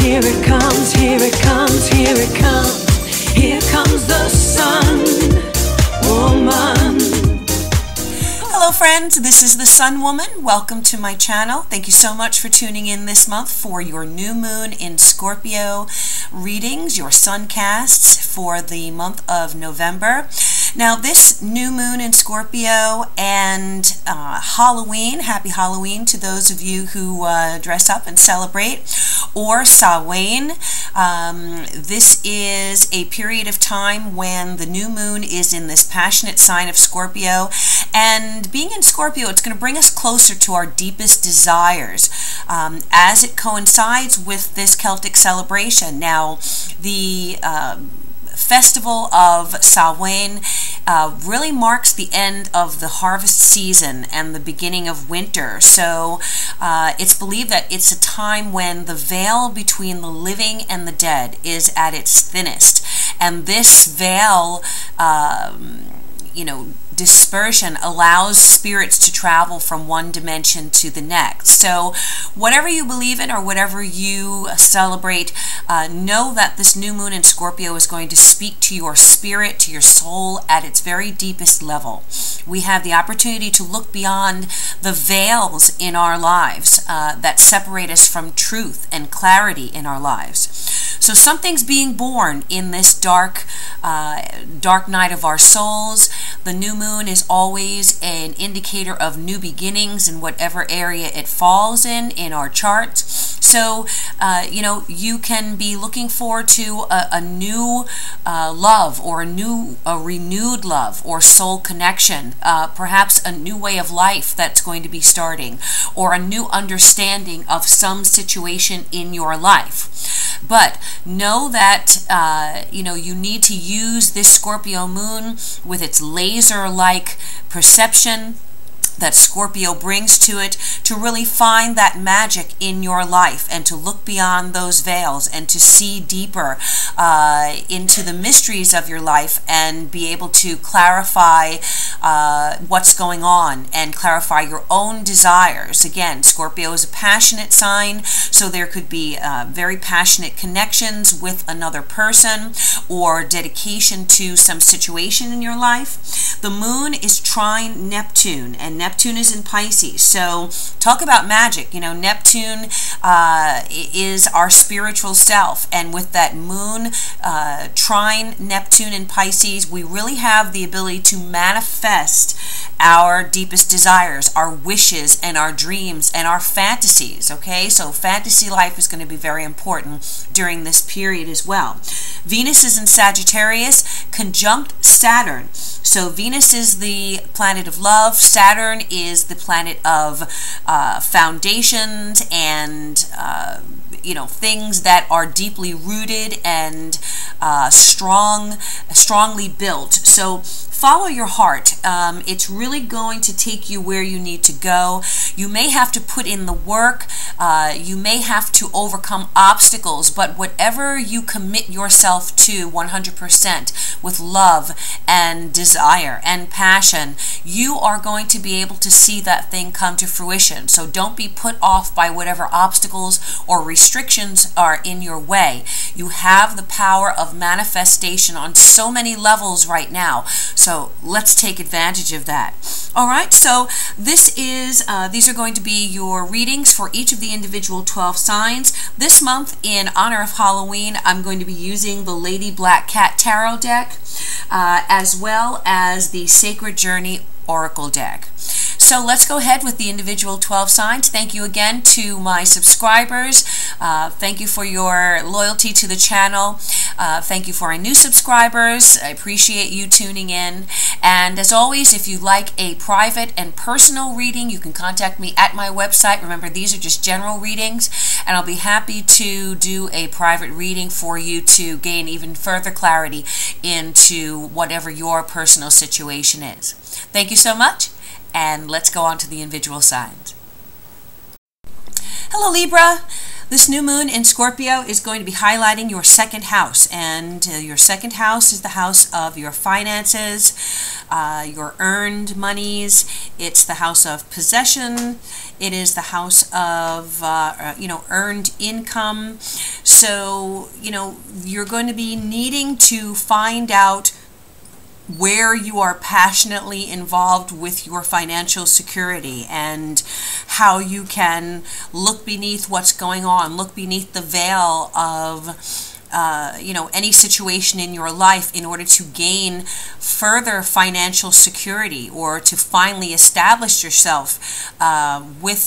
here it comes, here it comes, here it comes. Here comes the sun, woman. Hello friends, this is the Sun Woman. Welcome to my channel. Thank you so much for tuning in this month for your new moon in Scorpio readings, your SunCasts for the month of November. Now this new moon in Scorpio and Halloween, happy Halloween to those of you who dress up and celebrate, or Samhain. This is a period of time when the new moon is in this passionate sign of Scorpio, and being in Scorpio, it's going to bring us closer to our deepest desires as it coincides with this Celtic celebration. Now, the festival of Samhain really marks the end of the harvest season and the beginning of winter. So it's believed that it's a time when the veil between the living and the dead is at its thinnest. And this veil, dispersion allows spirits to travel from one dimension to the next. So whatever you believe in or whatever you celebrate, know that this new moon in Scorpio is going to speak to your spirit, to your soul at its very deepest level. We have the opportunity to look beyond the veils in our lives that separate us from truth and clarity in our lives. So something's being born in this dark night of our souls. The new moon is always an indicator of new beginnings in whatever area it falls in our charts. So, you can be looking forward to a new love, or a renewed love or soul connection, perhaps a new way of life that's going to be starting, or a new understanding of some situation in your life. But know that, you need to use this Scorpio moon with its laser-like perception that Scorpio brings to it to really find that magic in your life and to look beyond those veils and to see deeper into the mysteries of your life and be able to clarify what's going on and clarify your own desires. Again, Scorpio is a passionate sign, so there could be very passionate connections with another person or dedication to some situation in your life. The moon is trine Neptune, and Neptune is in Pisces. So talk about magic. Neptune is our spiritual self, and with that moon trine Neptune in Pisces, we really have the ability to manifest our deepest desires, our wishes and our dreams and our fantasies. Okay, so fantasy life is going to be very important during this period as well. Venus is in Sagittarius conjunct Saturn. So Venus is the planet of love. Saturn is the planet of foundations and things that are deeply rooted and strongly built. So follow your heart. It's really going to take you where you need to go. You may have to put in the work. You may have to overcome obstacles, but whatever you commit yourself to 100% with love and desire and passion, you are going to be able to see that thing come to fruition. So don't be put off by whatever obstacles or restrictions are in your way. You have the power of manifestation on so many levels right now. So let's take advantage of that. All right, so these are going to be your readings for each of the individual 12 signs. This month, in honor of Halloween, I'm going to be using the Lady Black Cat Tarot deck, as well as the Sacred Journey Oracle deck. So let's go ahead with the individual 12 signs. Thank you again to my subscribers. Thank you for your loyalty to the channel. Thank you for our new subscribers. I appreciate you tuning in. And as always, if you'd like a private and personal reading, you can contact me at my website. Remember, these are just general readings, and I'll be happy to do a private reading for you to gain even further clarity into whatever your personal situation is. Thank you so much, and let's go on to the individual signs. Hello, Libra. This new moon in Scorpio is going to be highlighting your second house, and your second house is the house of your finances, your earned monies. It's the house of possession. It is the house of earned income. So, you're going to be needing to find out where you are passionately involved with your financial security and how you can look beneath what's going on, look beneath the veil of any situation in your life in order to gain further financial security, or to finally establish yourself with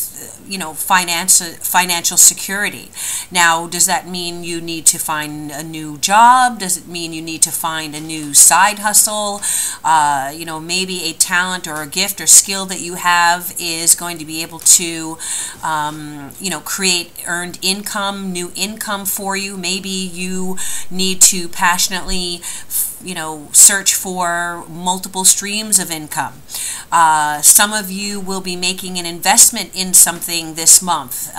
financial security. Now, does that mean you need to find a new job? Does it mean you need to find a new side hustle? Maybe a talent or a gift or skill that you have is going to be able to create earned income, new income for you. Maybe you need to passionately search for multiple streams of income. Some of you will be making an investment in something this month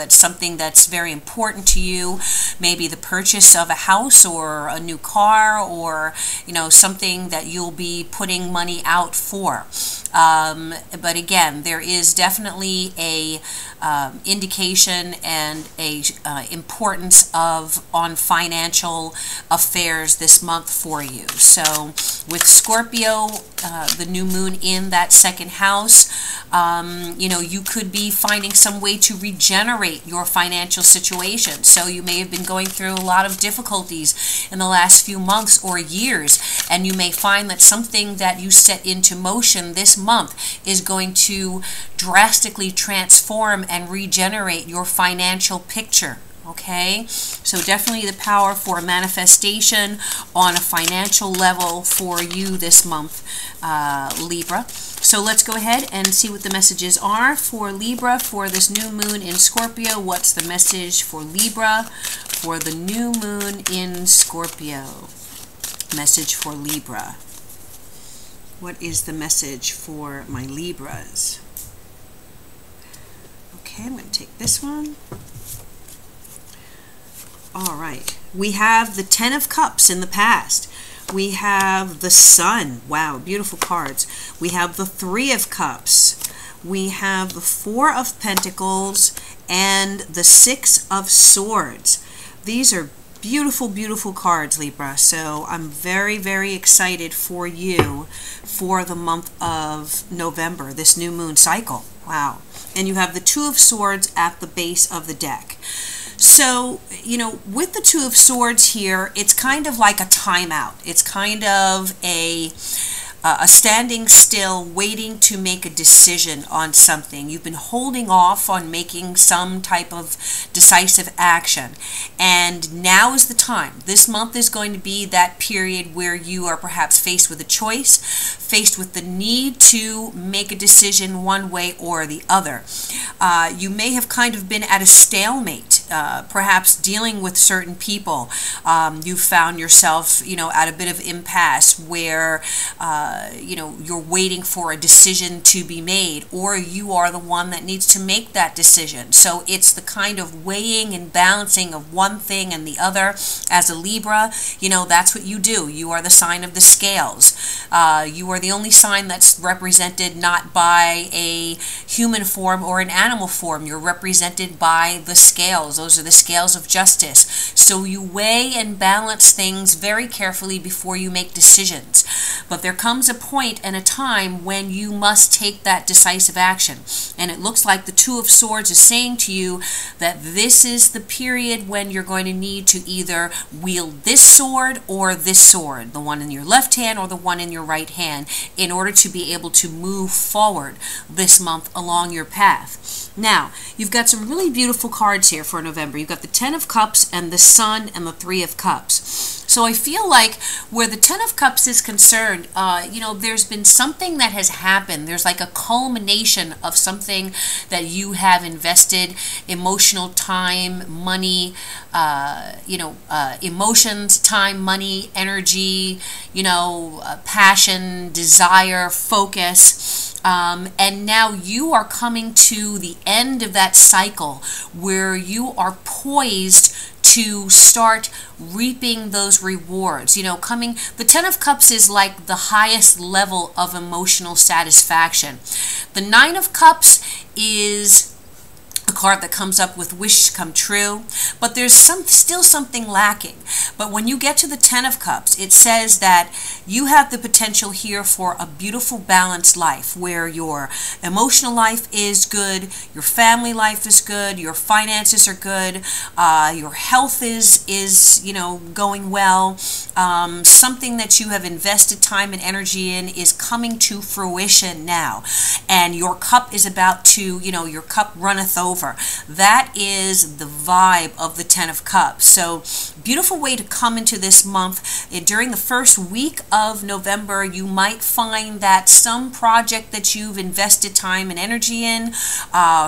that's something that's very important to you. Maybe the purchase of a house or a new car, or something that you'll be putting money out for. But again, there is definitely a indication and a importance on financial affairs this month for you. So with Scorpio, the new moon in that second house, you could be finding some way to regenerate your financial situation. So you may have been going through a lot of difficulties in the last few months or years, and you may find that something that you set into motion this month is going to drastically transform and regenerate your financial picture. Okay, so definitely the power for manifestation on a financial level for you this month, Libra. So let's go ahead and see what the messages are for Libra for this new moon in Scorpio. What's the message for Libra for the new moon in Scorpio? Message for Libra. What is the message for my Libras? Okay, I'm going to take this one. All right, we have the Ten of Cups in the past. We have the Sun. Wow, beautiful cards. We have the Three of Cups. We have the Four of Pentacles and the Six of Swords. These are beautiful, beautiful cards, Libra. So I'm very, very excited for you for the month of November, this new moon cycle. Wow. And you have the Two of Swords at the base of the deck. So, with the Two of Swords here, it's kind of like a timeout. It's kind of a standing still, waiting to make a decision on something. You've been holding off on making some type of decisive action. And now is the time. This month is going to be that period where you are perhaps faced with a choice, faced with the need to make a decision one way or the other. You may have kind of been at a stalemate, perhaps dealing with certain people. You found yourself, at a bit of impasse where you're waiting for a decision to be made, or you are the one that needs to make that decision. So it's the kind of weighing and balancing of one thing and the other. As a Libra, that's what you do. You are the sign of the scales. You are the only sign that's represented not by a human form or an animal form. You're represented by the scales. Those are the scales of justice. So you weigh and balance things very carefully before you make decisions. But there comes a point and a time when you must take that decisive action. And it looks like the Two of Swords is saying to you that this is the period when you're going to need to either wield this sword or this sword, the one in your left hand or the one in your right hand, in order to be able to move forward this month along your path. Now, you've got some really beautiful cards here for November. You've got the Ten of Cups and the Sun and the Three of Cups. So I feel like where the Ten of Cups is concerned, there's been something that has happened. There's like a culmination of something that you have invested, emotional time, money, emotions, time, money, energy, passion, desire, focus. And now you are coming to the end of that cycle where you are poised to start reaping those rewards. The Ten of Cups is like the highest level of emotional satisfaction. The Nine of Cups is a card that comes up with wish come true, but there's still something lacking. But when you get to the Ten of Cups, it says that you have the potential here for a beautiful balanced life where your emotional life is good, your family life is good, your finances are good, your health is going well. Something that you have invested time and energy in is coming to fruition now, and your cup is about to, your cup runneth over. That is the vibe of the Ten of Cups. So beautiful way to come into this month. During the first week of November, you might find that some project that you've invested time and energy in,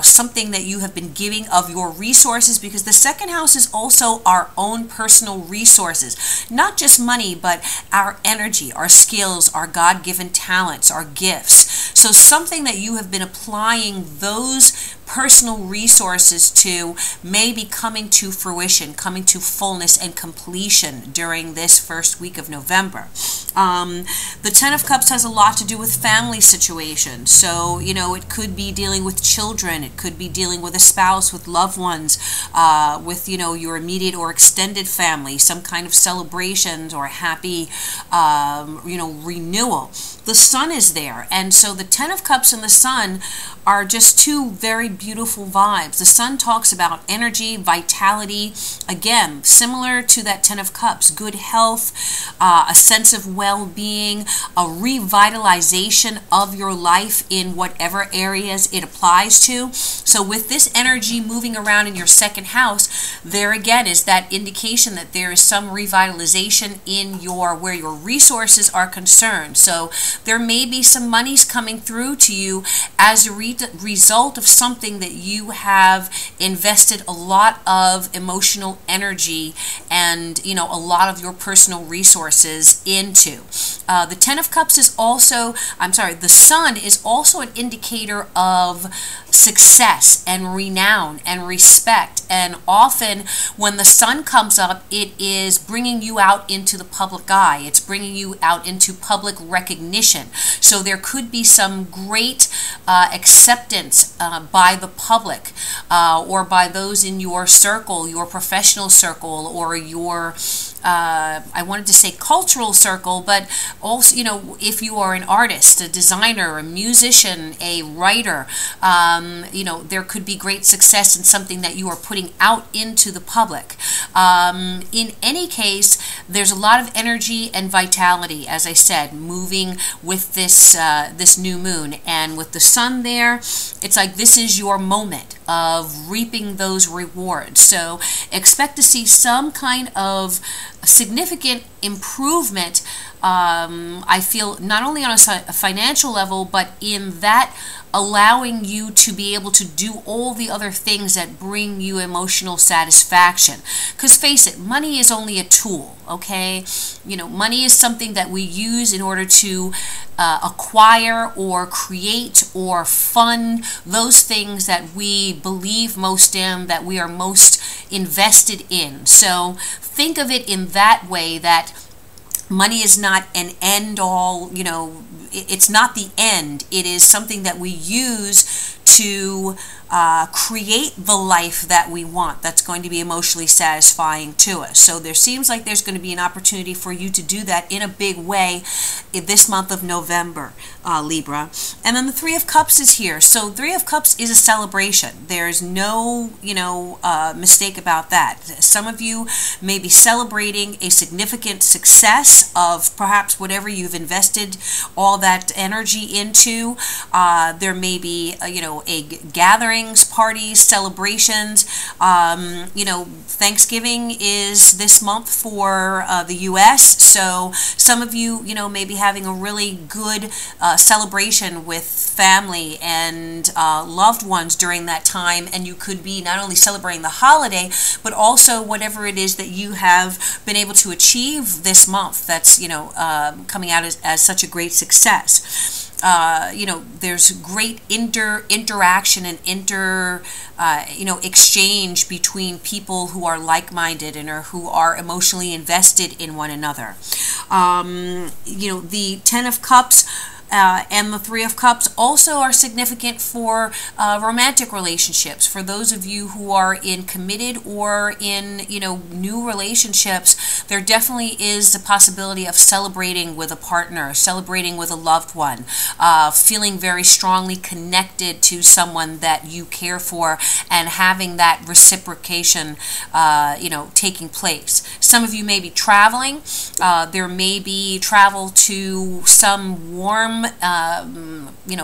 something that you have been giving of your resources, because the second house is also our own personal resources, not just money, but our energy, our skills, our God-given talents, our gifts. So something that you have been applying those personal resources to may be coming to fruition, coming to fullness and completion during this first week of November. The Ten of Cups has a lot to do with family situations. So, it could be dealing with children, it could be dealing with a spouse, with loved ones, with, your immediate or extended family, some kind of celebrations or happy, renewal. The Sun is there, and so the Ten of Cups and the Sun are just two very beautiful vibes. The Sun talks about energy, vitality, again, similar to that Ten of Cups, good health, a sense of well-being, a revitalization of your life in whatever areas it applies to. So with this energy moving around in your second house, there again is that indication that there is some revitalization in where your resources are concerned. So there may be some monies coming through to you as a result of something that you have invested a lot of emotional energy and, a lot of your personal resources into. The Ten of Cups is also, the Sun is also an indicator of success and renown and respect. And often when the Sun comes up, it is bringing you out into the public eye. It's bringing you out into public recognition. So there could be some great acceptance by the public or by those in your circle, your professional circle, or your I wanted to say cultural circle, but also, if you are an artist, a designer, a musician, a writer, there could be great success in something that you are putting out into the public. In any case, there's a lot of energy and vitality, as I said, moving with this new moon, and with the Sun there, it's like this is your moment of reaping those rewards. So expect to see some kind of significant improvement, I feel, not only on a financial level, but in that allowing you to be able to do all the other things that bring you emotional satisfaction. Because face it, money is only a tool, okay? Money is something that we use in order to acquire or create or fund those things that we believe most in, that we are most invested in. So think of it in that way, that money is not an end all, it's not the end. It is something that we use to create the life that we want, that's going to be emotionally satisfying to us. So there seems like there's going to be an opportunity for you to do that in a big way in this month of November, Libra. And then the Three of Cups is here. So Three of Cups is a celebration. There's no, mistake about that. Some of you may be celebrating a significant success of perhaps whatever you've invested all that energy into. There may be, a gathering, parties, celebrations. Thanksgiving is this month for the U.S., so some of you, may be having a really good celebration with family and loved ones during that time, and you could be not only celebrating the holiday, but also whatever it is that you have been able to achieve this month that's, coming out as such a great success. There's great interaction and exchange between people who are like-minded and who are emotionally invested in one another. The Ten of Cups And the Three of Cups also are significant for romantic relationships. For those of you who are in committed or in, new relationships, there definitely is the possibility of celebrating with a partner, celebrating with a loved one, feeling very strongly connected to someone that you care for, and having that reciprocation, taking place. Some of you may be traveling. There may be travel to some warm,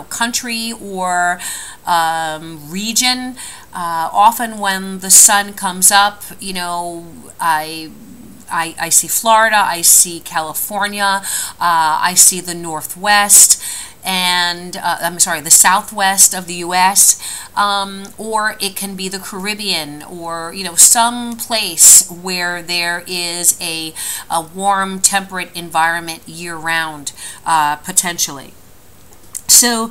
country or region. Often when the sun comes up, I see Florida, I see California, I see the Northwest, and the Southwest of the U.S., or it can be the Caribbean, or some place where there is a warm, temperate environment year-round, potentially. So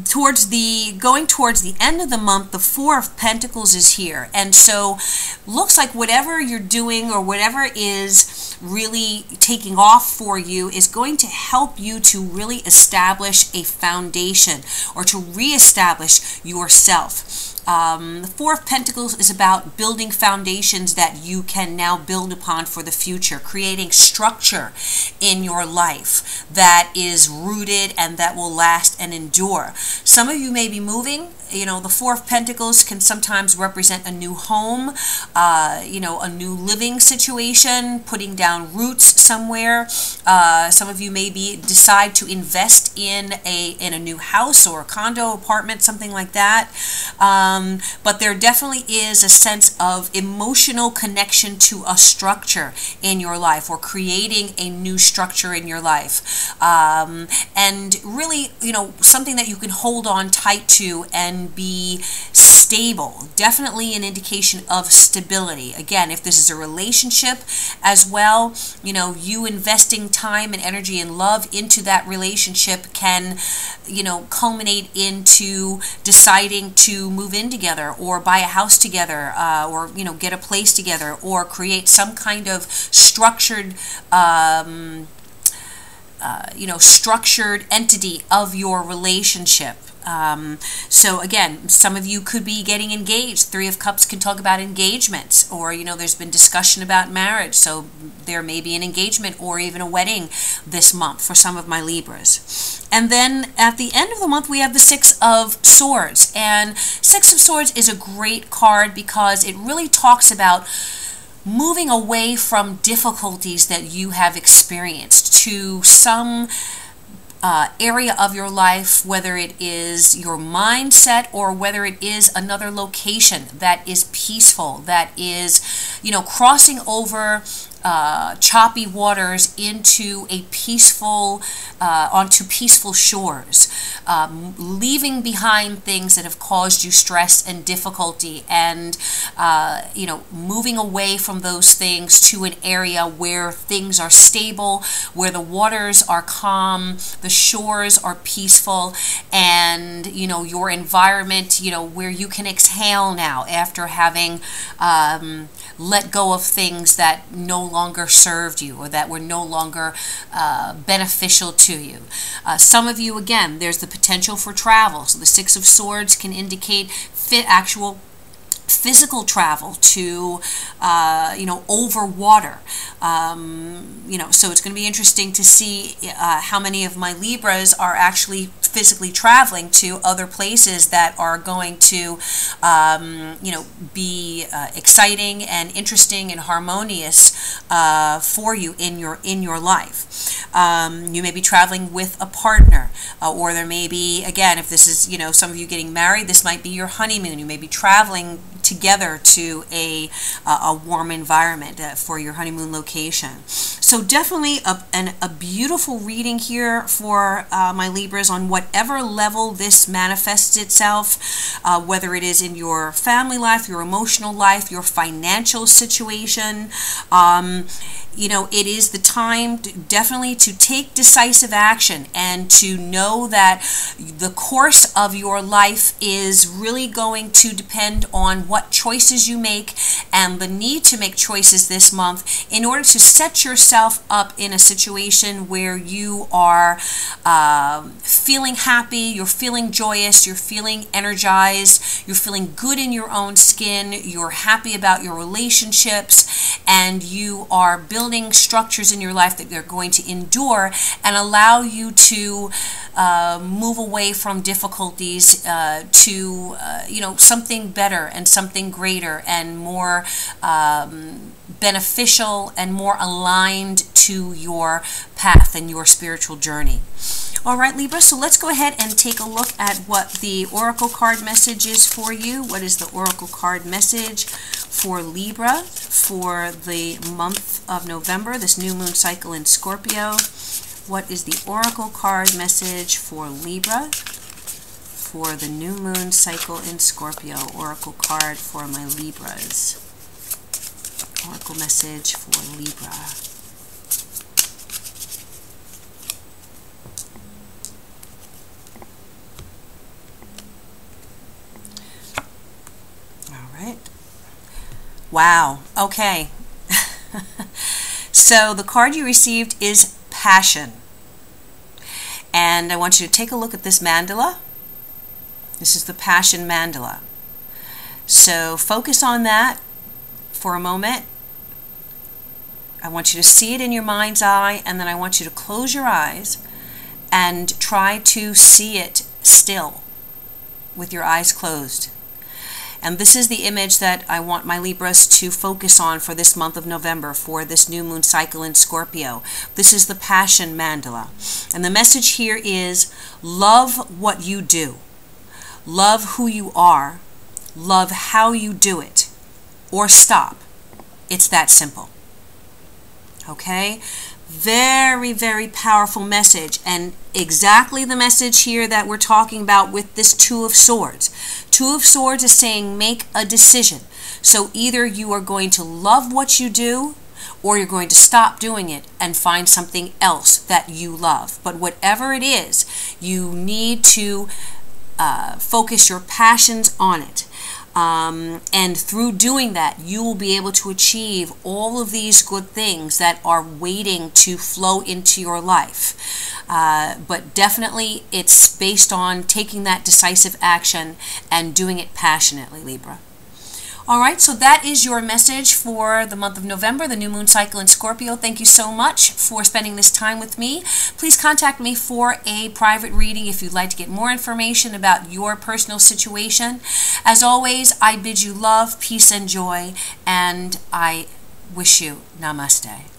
going towards the end of the month, the Four of Pentacles is here. And so looks like whatever you're doing or whatever is really taking off for you is going to help you to really establish a foundation or to reestablish yourself. The Four of Pentacles is about building foundations that you can now build upon for the future, creating structure in your life that is rooted and that will last and endure. Some of you may be moving. The Four of Pentacles can sometimes represent a new home, a new living situation, putting down roots somewhere. Some of you maybe decide to invest in a new house or a condo, apartment, something like that. But there definitely is a sense of emotional connection to a structure in your life, or creating a new structure in your life. And really, something that you can hold on tight to and be stable. Definitely an indication of stability. Again, if this is a relationship as well, you investing time and energy and love into that relationship can, culminate into deciding to move in together, or buy a house together, or, get a place together, or create some kind of structured structured entity of your relationship. So again, some of you could be getting engaged. Three of Cups can talk about engagements, or there's been discussion about marriage, so there may be an engagement or even a wedding this month for some of my Libras. And then at the end of the month we have the Six of Swords, and Six of Swords is a great card because it really talks about moving away from difficulties that you have experienced to some area of your life, whether it is your mindset or whether it is another location that is peaceful, that is, crossing over choppy waters into a peaceful, onto peaceful shores, leaving behind things that have caused you stress and difficulty, and moving away from those things to an area where things are stable, where the waters are calm, the shores are peaceful, and your environment, where you can exhale now after having let go of things that no longer served you, or that were no longer beneficial to you. Some of you, again, there's the potential for travel. So the Six of Swords can indicate actual physical travel to, over water. So it's going to be interesting to see how many of my Libras are actually physically traveling to other places that are going to, be exciting and interesting and harmonious for you in your life. You may be traveling with a partner, or there may be, again, if this is, some of you getting married, this might be your honeymoon. You may be traveling together to a warm environment for your honeymoon location. So definitely a beautiful reading here for my Libras on whatever level this manifests itself, whether it is in your family life, your emotional life, your financial situation. it is the time definitely to take decisive action and to know that the course of your life is really going to depend on what choices you make and the need to make choices this month in order to set yourself up in a situation where you are feeling happy, you're feeling joyous, you're feeling energized, you're feeling good in your own skin, you're happy about your relationships, and you are building structures in your life that are going to endure and allow you to move away from difficulties to something better and something greater and more beneficial and more aligned to your path and your spiritual journey. All right, Libra, so let's go ahead and take a look at what the Oracle card message is for you. What is the Oracle card message for Libra for the month of November, this new moon cycle in Scorpio? What is the Oracle card message for Libra for the new moon cycle in Scorpio? Oracle card for my Libras. Oracle message for Libra. Wow. Okay. So the card you received is Passion. And I want you to take a look at this mandala. This is the Passion mandala. So focus on that for a moment. I want you to see it in your mind's eye, and then I want you to close your eyes and try to see it still with your eyes closed. And this is the image that I want my Libras to focus on for this month of November, for this new moon cycle in Scorpio. This is the Passion mandala. And the message here is, love what you do. Love who you are. Love how you do it. Or stop. It's that simple. Okay? Very, very powerful message, and exactly the message here that we're talking about with this Two of Swords. Two of Swords is saying make a decision. So either you are going to love what you do, or you're going to stop doing it and find something else that you love. But whatever it is, you need to focus your passions on it. And through doing that, you will be able to achieve all of these good things that are waiting to flow into your life. But definitely it's based on taking that decisive action and doing it passionately, Libra. All right, so that is your message for the month of November, the new moon cycle in Scorpio. Thank you so much for spending this time with me. Please contact me for a private reading if you'd like to get more information about your personal situation. As always, I bid you love, peace, and joy, and I wish you namaste.